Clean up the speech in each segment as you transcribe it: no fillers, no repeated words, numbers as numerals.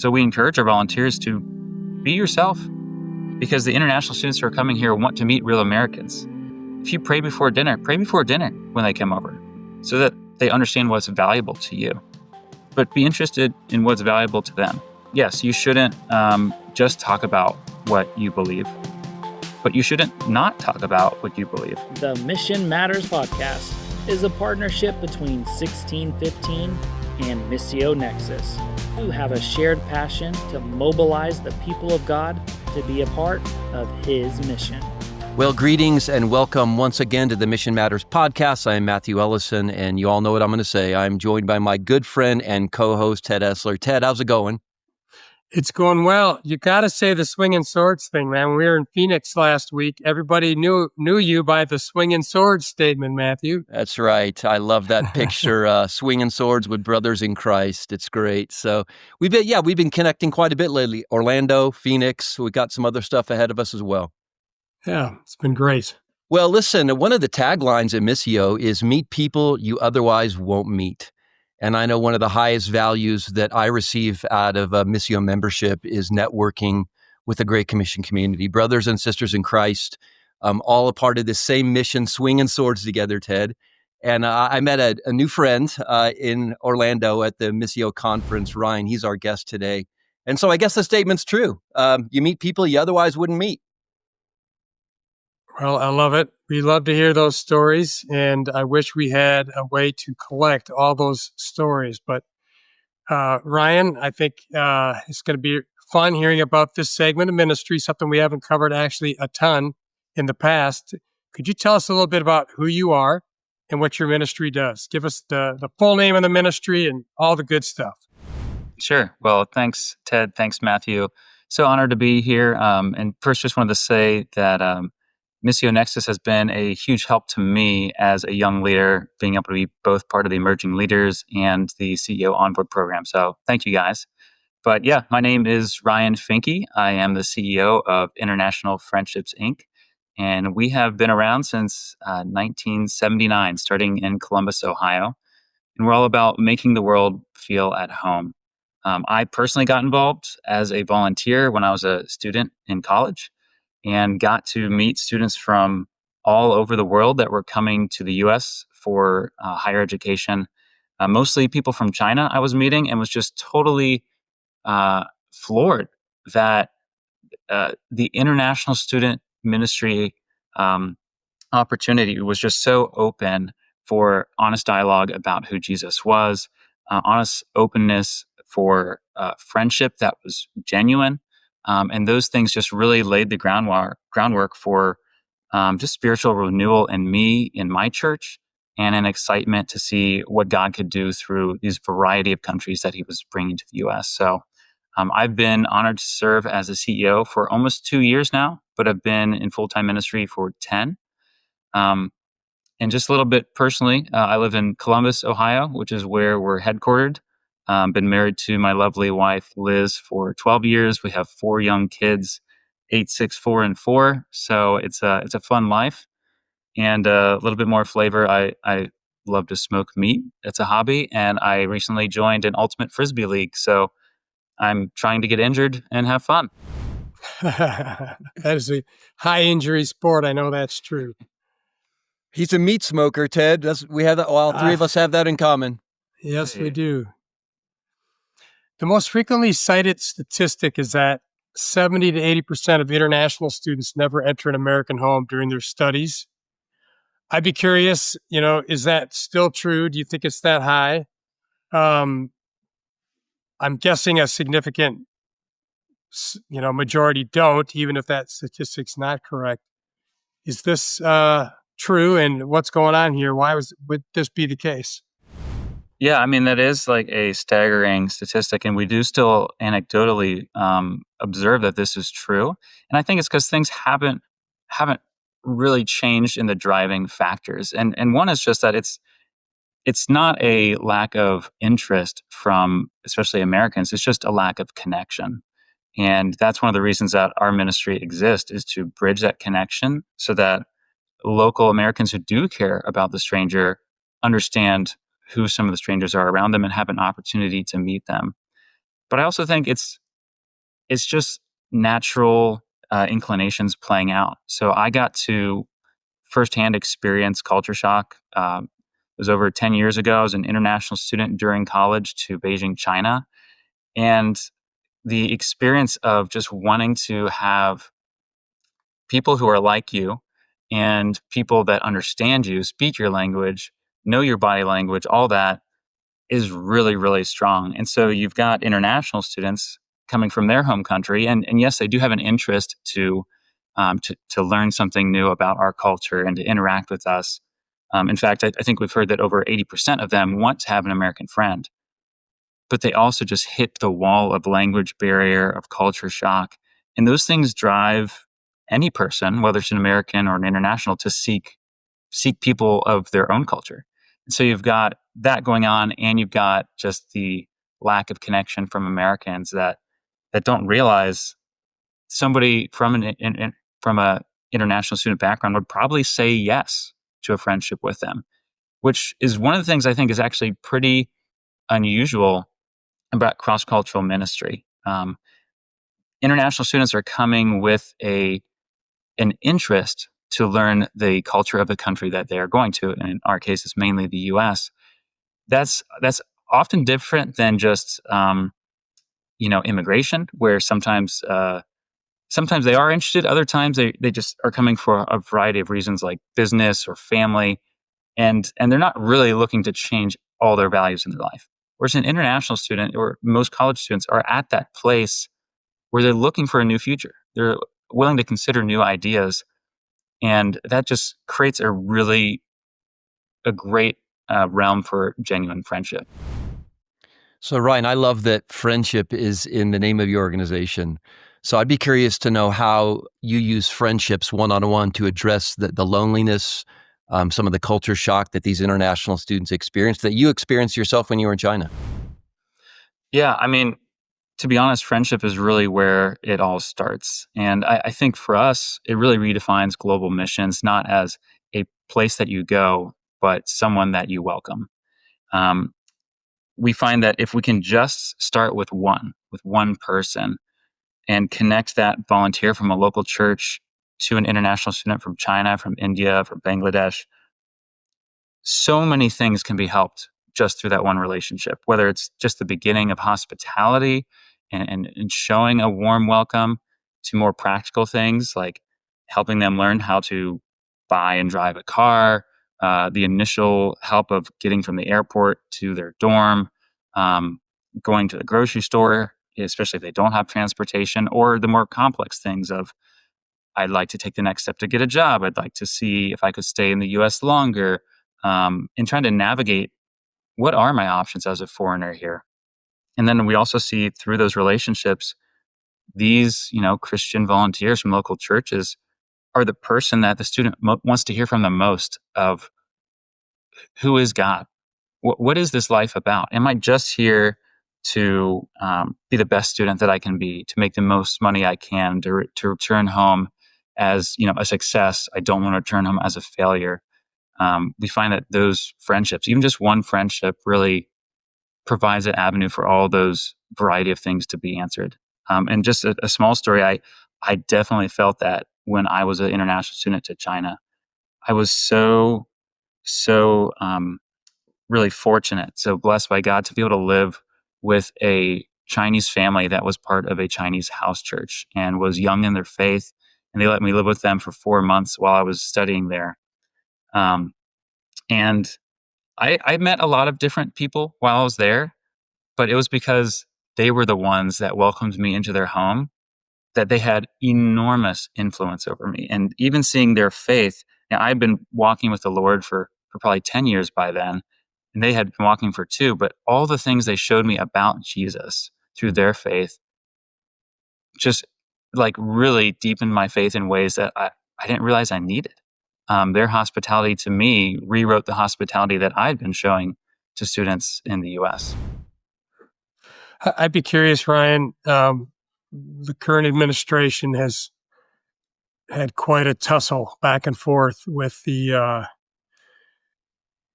So we encourage our volunteers to be yourself, because the international students who are coming here want to meet real Americans. If you pray before dinner when they come over, so that they understand what's valuable to you. But be interested in what's valuable to them. Yes, you shouldn't just talk about what you believe, but you shouldn't not talk about what you believe. The Mission Matters podcast is a partnership between 1615 and Missio Nexus, who have a shared passion to mobilize the people of God to be a part of His mission. Well, greetings and welcome once again to the Mission Matters podcast. I am Matthew Ellison, and you all know what I'm going to say. I'm joined by my good friend and co-host, Ted Esler. Ted, how's it going? It's going well. You got to say the swinging swords thing, man. We were in Phoenix last week. Everybody knew you by the swinging swords statement, Matthew. That's right. I love that picture, swinging swords with brothers in Christ. It's great. So we've been connecting quite a bit lately. Orlando, Phoenix. We got some other stuff ahead of us as well. Yeah, it's been great. Well, listen, one of the taglines at Missio is meet people you otherwise won't meet. And I know one of the highest values that I receive out of a Missio membership is networking with the Great Commission community, brothers and sisters in Christ, all a part of this same mission, swinging swords together, Ted. And I met a new friend in Orlando at the Missio conference, Ryan. He's our guest today. And so I guess the statement's true. You meet people you otherwise wouldn't meet. Well, I love it. We love to hear those stories, and I wish we had a way to collect all those stories. But Ryan, I think it's going to be fun hearing about this segment of ministry, something we haven't covered actually a ton in the past. Could you tell us a little bit about who you are and what your ministry does? Give us the full name of the ministry and all the good stuff. Sure. Well, thanks, Ted. Thanks, Matthew. So honored to be here. And first, just wanted to say that Missio Nexus has been a huge help to me as a young leader, being able to be both part of the emerging leaders and the CEO onboard program. So thank you guys. But yeah, my name is Ryan Finke. I am the CEO of International Friendships, Inc. And we have been around since 1979, starting in Columbus, Ohio. And we're all about making the world feel at home. I personally got involved as a volunteer when I was a student in college, and got to meet students from all over the world that were coming to the U.S. for higher education. Mostly people from China I was meeting, and was just totally floored that the international student ministry opportunity was just so open for honest dialogue about who Jesus was, honest openness for friendship that was genuine. And those things just really laid the groundwork for just spiritual renewal in me, in my church, and an excitement to see what God could do through these variety of countries that He was bringing to the U.S. So I've been honored to serve as a CEO for almost 2 years now, but I've been in full-time ministry for 10. And just a little bit personally, I live in Columbus, Ohio, which is where we're headquartered. Been married to my lovely wife, Liz, for 12 years. We have 4 young kids, 8, 6, 4, and 4. So it's a fun life. And a little bit more flavor, I love to smoke meat. It's a hobby. And I recently joined an ultimate Frisbee league. So I'm trying to get injured and have fun. That is a high injury sport. I know that's true. He's a meat smoker, Ted. We have that. All three of us have that in common. Yes, we do. The most frequently cited statistic is that 70 to 80% of international students never enter an American home during their studies. I'd be curious, is that still true? Do you think it's that high? I'm guessing a significant, majority don't, even if that statistic's not correct. Is this true? And what's going on here? Would this be the case? Yeah, I mean, that is like a staggering statistic, and we do still anecdotally observe that this is true. And I think it's because things haven't really changed in the driving factors. And one is just that it's not a lack of interest from especially Americans, it's just a lack of connection. And that's one of the reasons that our ministry exists, is to bridge that connection so that local Americans who do care about the stranger understand who some of the strangers are around them and have an opportunity to meet them. But I also think it's just natural inclinations playing out. So I got to firsthand experience culture shock. It was over 10 years ago. I was an international student during college to Beijing, China. And the experience of just wanting to have people who are like you and people that understand you, speak your language, know your body language, all that is really, really strong. And so you've got international students coming from their home country, and yes, they do have an interest to learn something new about our culture and to interact with us. In fact, I think we've heard that over 80% of them want to have an American friend, but they also just hit the wall of language barrier, of culture shock. And those things drive any person, whether it's an American or an international, to seek people of their own culture. And so you've got that going on, and you've got just the lack of connection from Americans that don't realize somebody from from a international student background would probably say yes to a friendship with them, which is one of the things I think is actually pretty unusual about cross cultural ministry. International students are coming with an interest to learn the culture of the country that they are going to. And in our case, it's mainly the U.S. That's often different than just immigration, where sometimes they are interested, other times they just are coming for a variety of reasons like business or family, and they're not really looking to change all their values in their life. Whereas an international student or most college students are at that place where they're looking for a new future. They're willing to consider new ideas, and that just creates a great realm for genuine friendship. So, Ryan, I love that friendship is in the name of your organization. So I'd be curious to know how you use friendships one-on-one to address the loneliness, some of the culture shock that these international students experience, that you experienced yourself when you were in China. Yeah, I mean, to be honest, friendship is really where it all starts. And I think for us, it really redefines global missions, not as a place that you go, but someone that you welcome. Um, we find that if we can just start with one person, and connect that volunteer from a local church to an international student from China, from India, from Bangladesh, so many things can be helped just through that one relationship, whether it's just the beginning of hospitality and showing a warm welcome to more practical things like helping them learn how to buy and drive a car, the initial help of getting from the airport to their dorm, um, going to the grocery store, especially if they don't have transportation, or the more complex things of I'd like to take the next step to get a job. I'd like to see if I could stay in the US longer, and trying to navigate what are my options as a foreigner here. And then we also see through those relationships, these, Christian volunteers from local churches are the person that the student wants to hear from the most of who is God? What is this life about? Am I just here to be the best student that I can be, to make the most money I can, to return home as a success? I don't want to return home as a failure. We find that those friendships, even just one friendship, really provides an avenue for all those variety of things to be answered. And just a small story, I definitely felt that when I was an international student to China. I was so really fortunate, so blessed by God to be able to live with a Chinese family that was part of a Chinese house church and was young in their faith. And they let me live with them for 4 months while I was studying there. Um, and I met a lot of different people while I was there, but it was because they were the ones that welcomed me into their home, that they had enormous influence over me. And even seeing their faith, now I've been walking with the Lord for probably 10 years by then, and they had been walking for 2, but all the things they showed me about Jesus through their faith just like really deepened my faith in ways that I didn't realize I needed. Their hospitality to me rewrote the hospitality that I'd been showing to students in the US. I'd be curious, Ryan. The current administration has had quite a tussle back and forth with the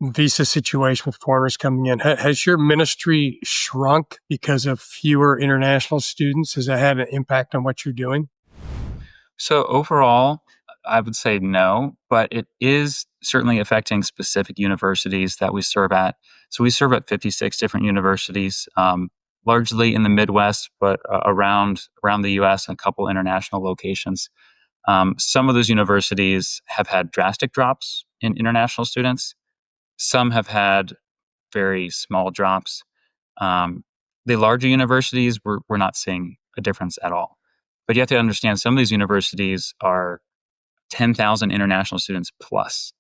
visa situation with foreigners coming in. Has your ministry shrunk because of fewer international students? Has that had an impact on what you're doing? So overall, I would say no, but it is certainly affecting specific universities that we serve at. So we serve at 56 different universities, largely in the Midwest, but around the U.S. and a couple international locations. Some of those universities have had drastic drops in international students. Some have had very small drops. Um, the larger universities, we're not seeing a difference at all. But you have to understand some of these universities are 10,000 international students plus.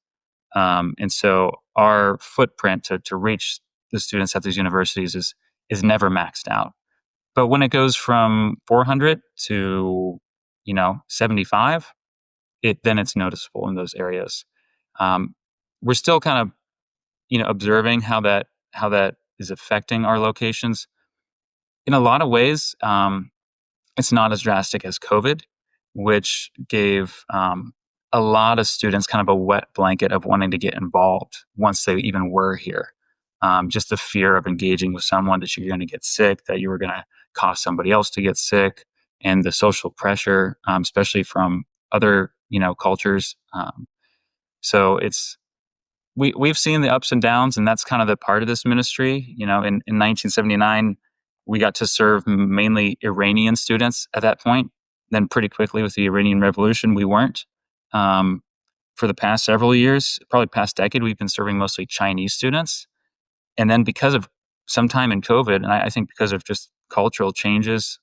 And so our footprint to reach the students at these universities is never maxed out. But when it goes from 400 to 75, then it's noticeable in those areas. Um, we're still kind of observing how that is affecting our locations. In a lot of ways, it's not as drastic as COVID, which gave a lot of students kind of a wet blanket of wanting to get involved once they even were here. Just the fear of engaging with someone that you're going to get sick, that you were going to cause somebody else to get sick, and the social pressure, especially from other cultures. So we've seen the ups and downs, and that's kind of the part of this ministry. In 1979, we got to serve mainly Iranian students at that point. Then, pretty quickly with the Iranian Revolution, we weren't. Um, for the past several years, probably past decade, we've been serving mostly Chinese students. And then, because of some time in COVID, and I think because of just cultural changes,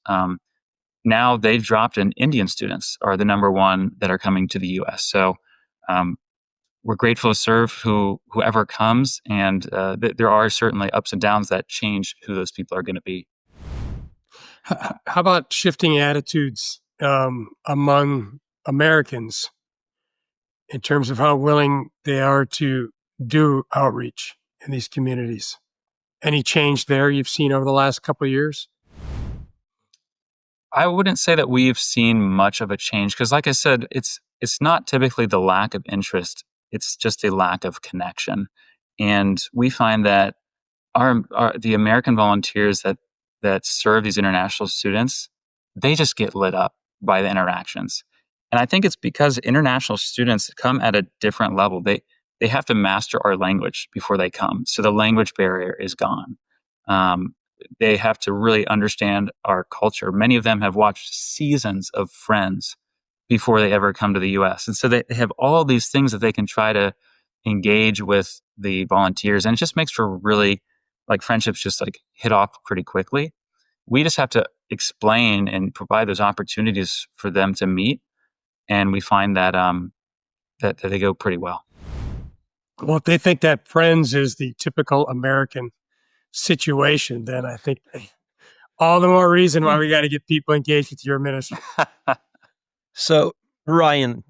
now they've dropped, and Indian students are the number one that are coming to the U.S. So, um, we're grateful to serve whoever comes, and there are certainly ups and downs that change who those people are going to be. How about shifting attitudes among Americans in terms of how willing they are to do outreach in these communities? Any change there you've seen over the last couple of years? I wouldn't say that we've seen much of a change because, like I said, it's not typically the lack of interest; it's just a lack of connection, and we find that our the American volunteers that serve these international students, they just get lit up by the interactions. And I think it's because international students come at a different level. They have to master our language before they come. So the language barrier is gone. Um, they have to really understand our culture. Many of them have watched seasons of Friends before they ever come to the US. And so they have all these things that they can try to engage with the volunteers. And it just makes for really like friendships just like hit off pretty quickly. We just have to explain and provide those opportunities for them to meet. And we find that that they go pretty well. Well, if they think that Friends is the typical American situation, then I think all the more reason why we got to get people engaged with your ministry. So, Ryan,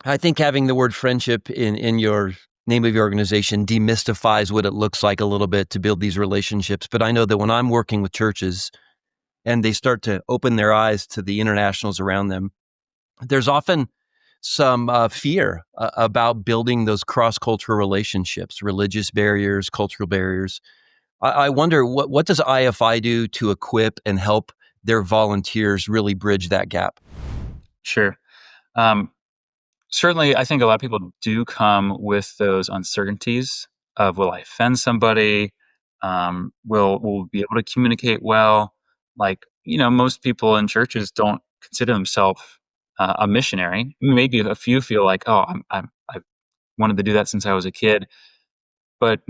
I think having the word friendship in your name of your organization demystifies what it looks like a little bit to build these relationships. But I know that when I'm working with churches and they start to open their eyes to the internationals around them, there's often some fear about building those cross-cultural relationships, religious barriers, cultural barriers. I wonder what does IFI do to equip and help their volunteers really bridge that gap? Sure. Um, Certainly, I think a lot of people do come with those uncertainties of will I offend somebody? Will be able to communicate well? Like most people in churches don't consider themselves a missionary. Maybe a few feel like, oh, I've wanted to do that since I was a kid. But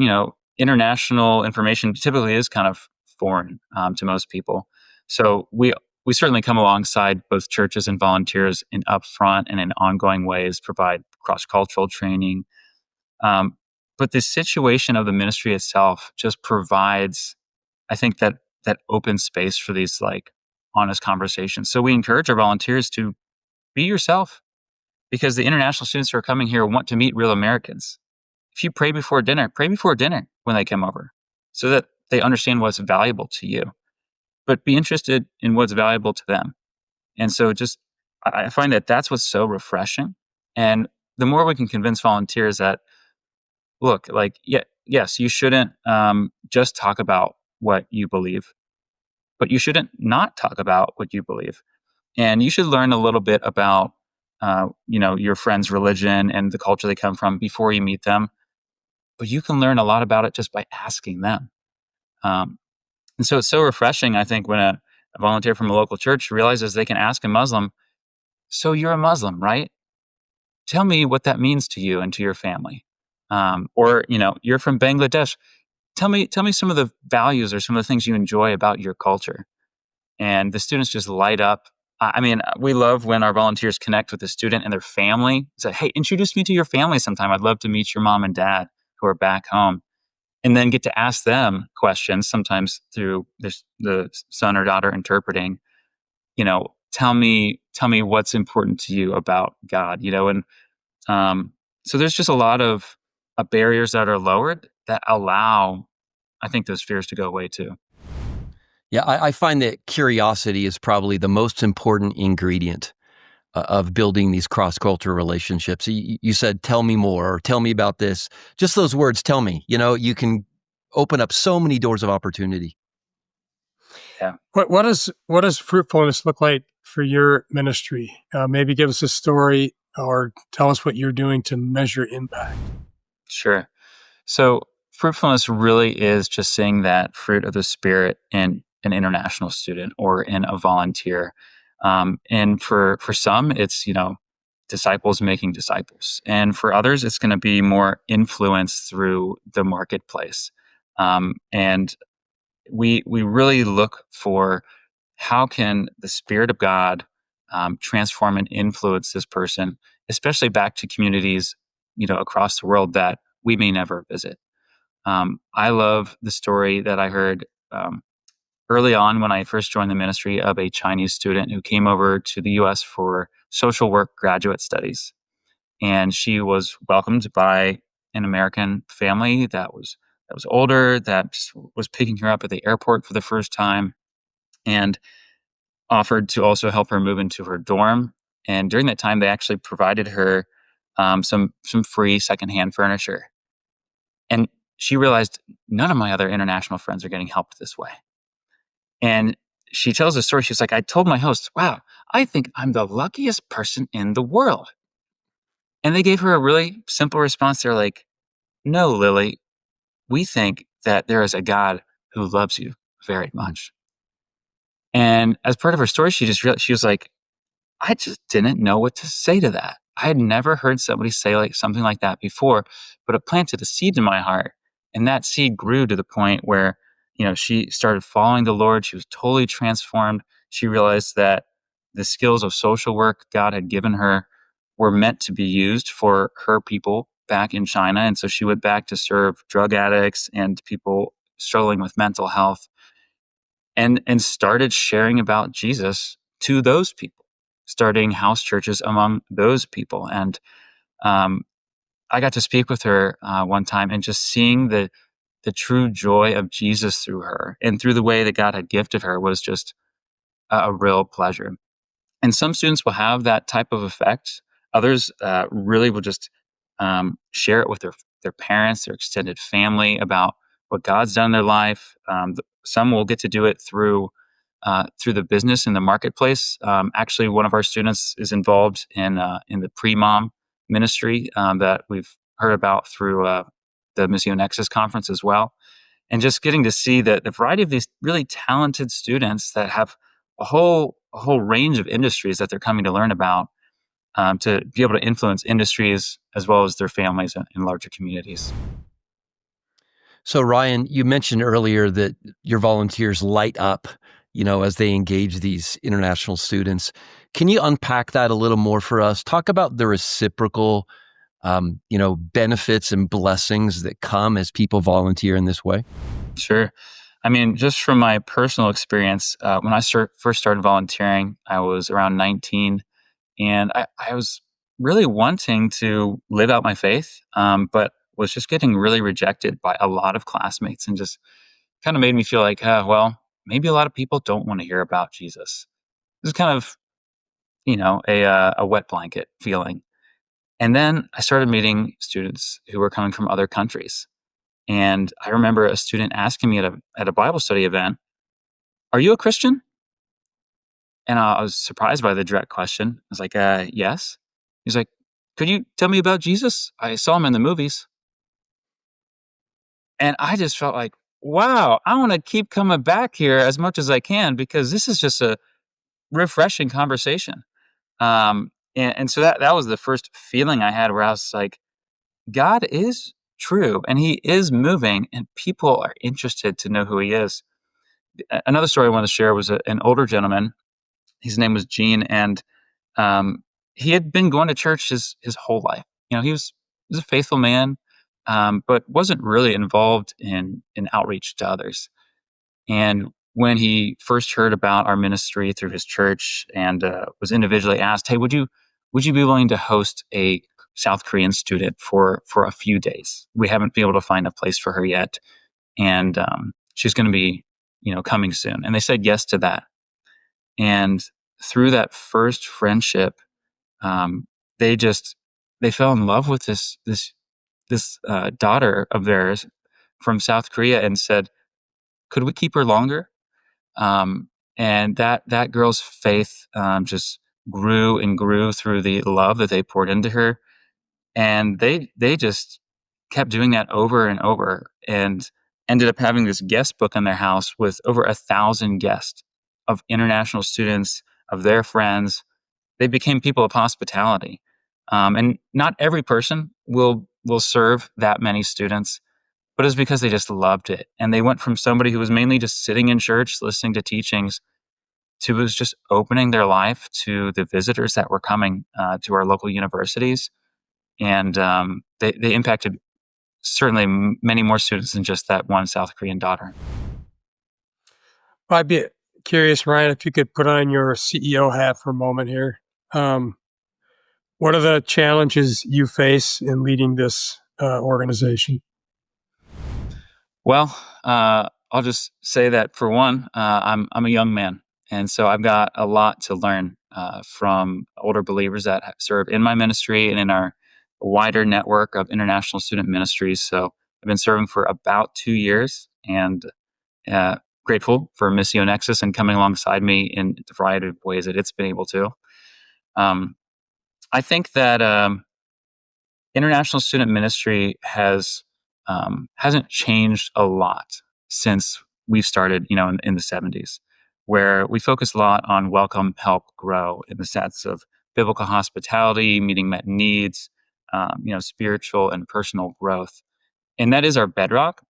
international information typically is kind of foreign to most people. So we certainly come alongside both churches and volunteers in upfront and in ongoing ways, provide cross cultural training. Um, but the situation of the ministry itself just provides, I think, that open space for these like honest conversations. So we encourage our volunteers to be yourself because the international students who are coming here want to meet real Americans. If you pray before dinner when they come over so that they understand what's valuable to you, but be interested in what's valuable to them. And so I find that that's what's so refreshing. And the more we can convince volunteers that, look, like, yeah, yes, you shouldn't just talk about what you believe, but you shouldn't not talk about what you believe. And you should learn a little bit about, your friend's religion and the culture they come from before you meet them. But you can learn a lot about it just by asking them. Um, and so it's so refreshing, I think, when a volunteer from a local church realizes they can ask a Muslim, "So you're a Muslim, right? Tell me what that means to you and to your family." Or, "You're from Bangladesh. Tell me some of the values or some of the things you enjoy about your culture." And the students just light up. I mean, we love when our volunteers connect with the student and their family. Say, "Hey, introduce me to your family sometime. I'd love to meet your mom and dad who are back home." And then get to ask them questions, sometimes through the son or daughter interpreting. Tell me what's important to you about God. And um, so there's just a lot of barriers that are lowered that allow, I think, those fears to go away too. Yeah, I find that curiosity is probably the most important ingredient of building these cross-cultural relationships. You said, tell me more, or tell me about this. Just those words, tell me, you can open up so many doors of opportunity. Yeah. What does fruitfulness look like for your ministry? Maybe give us a story or tell us what you're doing to measure impact. Sure. So fruitfulness really is just seeing that fruit of the spirit in an international student or in a volunteer. And for some, it's disciples making disciples, and for others, it's going to be more influence through the marketplace. And we really look for how can the Spirit of God transform and influence this person, especially back to communities across the world that we may never visit. I love the story that I heard early on when I first joined the ministry of a Chinese student who came over to the U.S. for social work graduate studies, and she was welcomed by an American family that was older, that just was picking her up at the airport for the first time, and offered to also help her move into her dorm. And during that time, they actually provided her some free secondhand furniture. And she realized none of my other international friends are getting helped this way. And she tells the story. She's like, "I told my host, wow, I think I'm the luckiest person in the world." And they gave her a really simple response. They're like, "No, Lily, we think that there is a God who loves you very much." And as part of her story, she was like, "I just didn't know what to say to that. I had never heard somebody say like something like that before, but it planted a seed in my heart. And that seed grew to the point where, she started following the Lord. She was totally transformed. She realized that the skills of social work God had given her were meant to be used for her people back in China. And so she went back to serve drug addicts and people struggling with mental health, and started sharing about Jesus to those people, starting house churches among those people. And um, I got to speak with her one time, and just seeing the true joy of Jesus through her and through the way that God had gifted her was just a real pleasure. And some students will have that type of effect. Others really will just share it with their parents, their extended family about what God's done in their life. Some will get to do it through the business in the marketplace. Actually, one of our students is involved in the pre-mom ministry that we've heard about through the Missio Nexus conference as well. And just getting to see the variety of these really talented students that have a whole range of industries that they're coming to learn about, to be able to influence industries as well as their families and larger communities. So, Ryan, you mentioned earlier that your volunteers light up, as they engage these international students. Can you unpack that a little more for us? Talk about the reciprocal, benefits and blessings that come as people volunteer in this way. Sure. I mean, just from my personal experience, when I first started volunteering, I was around 19, and I was really wanting to live out my faith, but was just getting really rejected by a lot of classmates, and just kind of made me feel like, well, maybe a lot of people don't want to hear about Jesus. This is kind of, a wet blanket feeling. And then I started meeting students who were coming from other countries. And I remember a student asking me at a Bible study event, "Are you a Christian?" And I was surprised by the direct question. I was like, yes." He's like, "Could you tell me about Jesus? I saw him in the movies." And I just felt like, wow, I want to keep coming back here as much as I can because this is just a refreshing conversation. And so that was the first feeling I had where I was like, God is true and he is moving and people are interested to know who he is. Another story I wanted to share was an older gentleman. His name was Gene, and um, he had been going to church his whole life. He was a faithful man, but wasn't really involved in outreach to others. And when he first heard about our ministry through his church and was individually asked, "Hey, would you be willing to host a South Korean student for a few days? We haven't been able to find a place for her yet, and she's going to be coming soon." And they said yes to that. And through that first friendship, um, they just they fell in love with this daughter of theirs from South Korea and said, "Could we keep her longer?" Um, and that girl's faith just grew and grew through the love that they poured into her, and they just kept doing that over and over, and ended up having this guest book in their house with over 1,000 guests of international students of their friends. They became people of hospitality, and not every person will serve that many students, but it's because they just loved it. And they went from somebody who was mainly just sitting in church, listening to teachings, to was just opening their life to the visitors that were coming to our local universities. And they impacted certainly many more students than just that one South Korean daughter. I'd be curious, Ryan, if you could put on your CEO hat for a moment here. Um, what are the challenges you face in leading this organization? Well, I'll just say that for one, I'm a young man, and so I've got a lot to learn from older believers that serve in my ministry and in our wider network of international student ministries. So I've been serving for about 2 years, and grateful for Missio Nexus and coming alongside me in the variety of ways that it's been able to. Um, I think that international student ministry hasn't changed a lot since we've started, in the 70s, where we focus a lot on welcome, help, grow in the sense of biblical hospitality, meeting met needs, spiritual and personal growth, and that is our bedrock.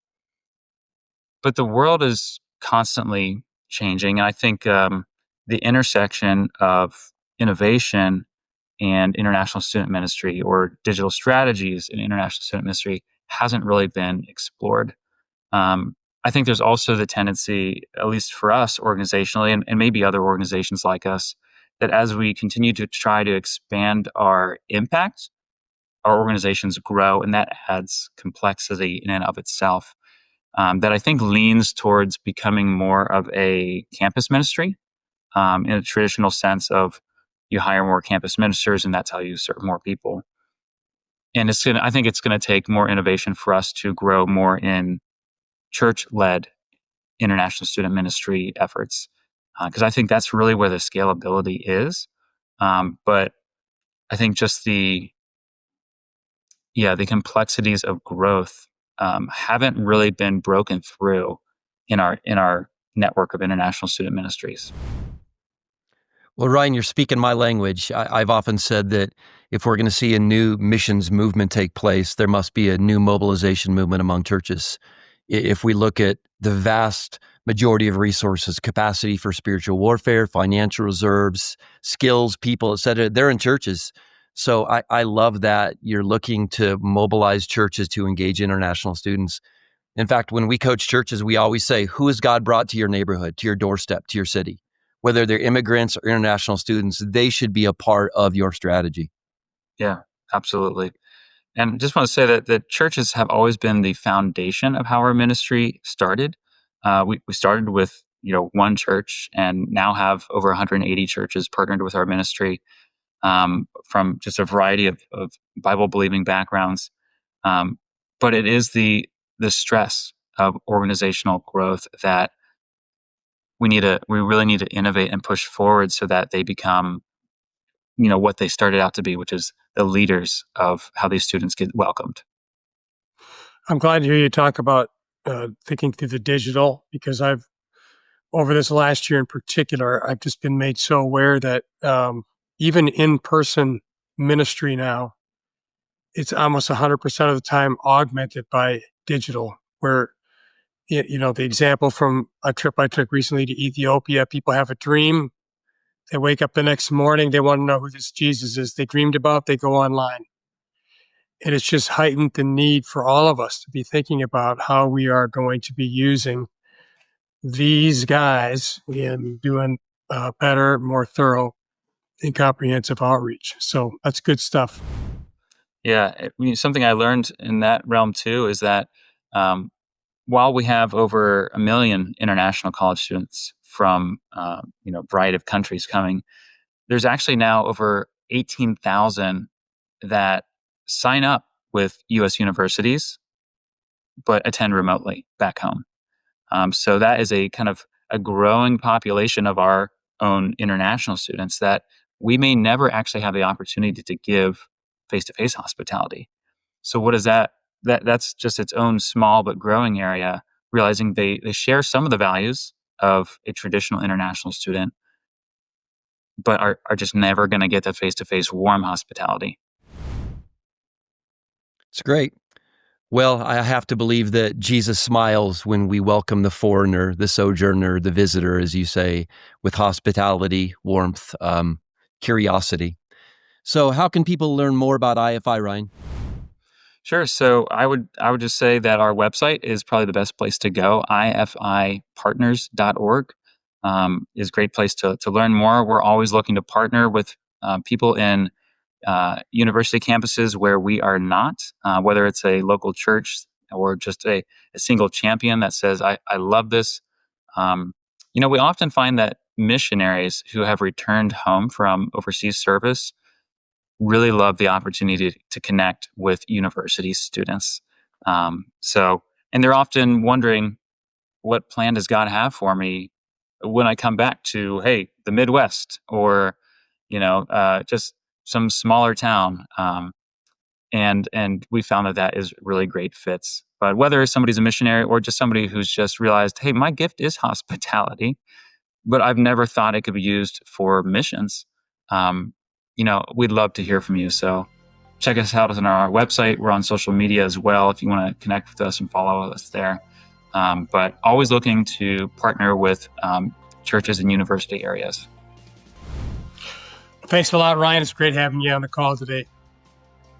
But the world is constantly changing, and I think the intersection of innovation and international student ministry or digital strategies in international student ministry hasn't really been explored. I think there's also the tendency, at least for us organizationally, and maybe other organizations like us, that as we continue to try to expand our impact, our organizations grow, and that adds complexity in and of itself. That I think leans towards becoming more of a campus ministry in a traditional sense of you hire more campus ministers and that's how you serve more people. And I think it's gonna take more innovation for us to grow more in church-led international student ministry efforts, because I think that's really where the scalability is. But I think just the complexities of growth haven't really been broken through in our network of international student ministries. Well, Ryan, you're speaking my language. I've often said that if we're going to see a new missions movement take place, there must be a new mobilization movement among churches. If we look at the vast majority of resources, capacity for spiritual warfare, financial reserves, skills, people, et cetera, they're in churches. So I love that you're looking to mobilize churches to engage international students. In fact, when we coach churches, we always say, who has God brought to your neighborhood, to your doorstep, to your city? Whether they're immigrants or international students, they should be a part of your strategy. Yeah, absolutely. And just want to say that the churches have always been the foundation of how our ministry started. We started with one church and now have over 180 churches partnered with our ministry, from just a variety of Bible believing backgrounds. Um, but it is the stress of organizational growth that we really need to innovate and push forward so that they become, what they started out to be, which is the leaders of how these students get welcomed. I'm glad to hear you talk about thinking through the digital, because over this last year in particular, I've just been made so aware that even in-person ministry now, it's almost 100% of the time augmented by digital, where, the example from a trip I took recently to Ethiopia, people have a dream. They wake up the next morning, they want to know who this Jesus is they dreamed about, they go online. And it's just heightened the need for all of us to be thinking about how we are going to be using these guys in doing better, more thorough, and comprehensive outreach. So that's good stuff. Yeah, something I learned in that realm too is that um, while we have over 1 million international college students from a variety of countries coming, there's actually now over 18,000 that sign up with U.S. universities but attend remotely back home. So that is a kind of a growing population of our own international students that we may never actually have the opportunity to give face-to-face hospitality. So what is that? That's just its own small but growing area, realizing they share some of the values of a traditional international student, but are just never going to get the face-to-face warm hospitality. It's great. Well, I have to believe that Jesus smiles when we welcome the foreigner, the sojourner, the visitor, as you say, with hospitality, warmth, curiosity. So how can people learn more about IFI, Ryan? Sure. So I would just say that our website is probably the best place to go. ifipartners.org is a great place to learn more. We're always looking to partner with people in university campuses where we are not, whether it's a local church or just a single champion that says, I love this. We often find that missionaries who have returned home from overseas service really love the opportunity to connect with university students. And they're often wondering, what plan does God have for me when I come back to, hey, the Midwest or, just some smaller town. And we found that is really great fits. But whether somebody's a missionary or just somebody who's just realized, hey, my gift is hospitality, but I've never thought it could be used for missions. We'd love to hear from you. So check us out on our website. We're on social media as well if you want to connect with us and follow us there. But always looking to partner with churches and university areas. Thanks a lot, Ryan. It's great having you on the call today.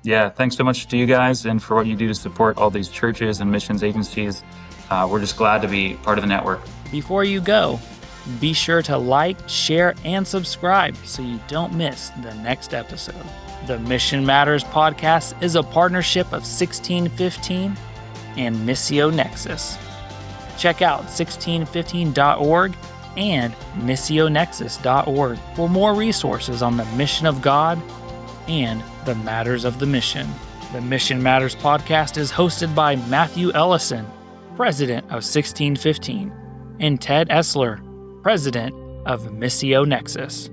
Yeah, thanks so much to you guys and for what you do to support all these churches and missions agencies. We're just glad to be part of the network. Before you go, be sure to like, share, and subscribe so you don't miss the next episode. The Mission Matters podcast is a partnership of 1615 and Missio Nexus. Check out 1615.org and missionexus.org for more resources on the mission of God and the matters of the mission. The Mission Matters podcast is hosted by Matthew Ellison, president of 1615, and Ted Esler, president of Missio Nexus.